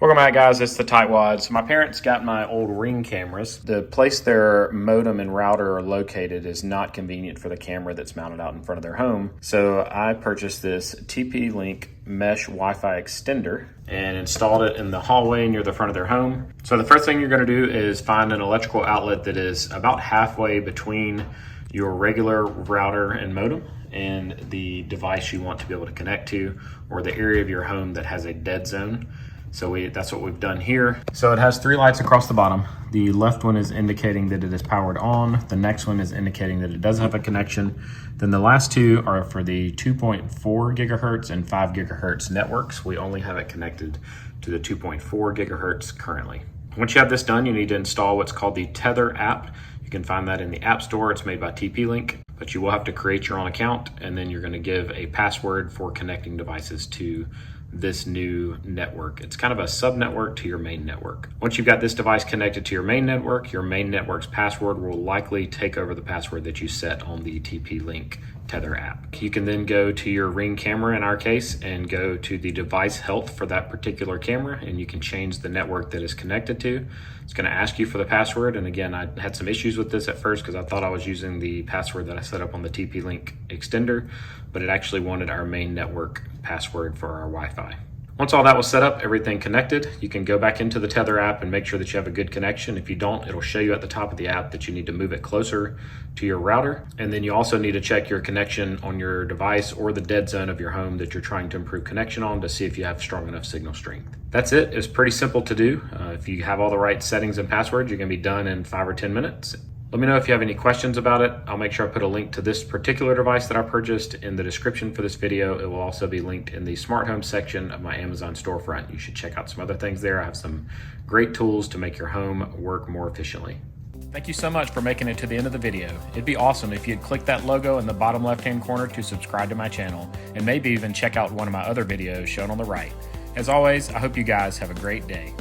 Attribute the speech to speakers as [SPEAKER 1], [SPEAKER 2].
[SPEAKER 1] Welcome back, guys. It's the Tightwaddiy. So my parents got my old Ring cameras. The place their modem and router are located is not convenient for the camera that's mounted out in front of their home. So I purchased this TP-Link mesh Wi-Fi extender and installed it in the hallway near the front of their home. So the first thing you're going to do is find an electrical outlet that is about halfway between your regular router and modem and the device you want to be able to connect to, or the area of your home that has a dead zone. So that's what we've done here. So it has 3 lights across the bottom. The left one is indicating that it is powered on. The next one is indicating that it does have a connection. Then the last 2 are for the 2.4 gigahertz and 5 gigahertz networks. We only have it connected to the 2.4 gigahertz currently. Once you have this done, you need to install what's called the Tether app. You can find that in the App Store. It's made by TP-Link, but you will have to create your own account, and then you're going to give a password for connecting devices to this new network. It's kind of a sub-network to your main network. Once you've got this device connected to your main network's password will likely take over the password that you set on the TP-Link Tether app. You can then go to your Ring camera, in our case, and go to the device health for that particular camera, and you can change the network that is connected to. It's going to ask you for the password, and again, I had some issues with this at first because I thought I was using the password that I set up on the TP-Link extender, but it actually wanted our main network password for our Wi-Fi. Once all that was set up, everything connected, you can go back into the Tether app and make sure that you have a good connection. If you don't, it'll show you at the top of the app that you need to move it closer to your router. And then you also need to check your connection on your device or the dead zone of your home that you're trying to improve connection on to see if you have strong enough signal strength. That's it. It's pretty simple to do. If you have all the right settings and passwords, you're going to be done in 5 or 10 minutes. Let me know if you have any questions about it. I'll make sure I put a link to this particular device that I purchased in the description for this video. It will also be linked in the smart home section of my Amazon storefront. You should check out some other things there. I have some great tools to make your home work more efficiently. Thank you so much for making it to the end of the video. It'd be awesome if you'd click that logo in the bottom left-hand corner to subscribe to my channel, and maybe even check out one of my other videos shown on the right. As always, I hope you guys have a great day.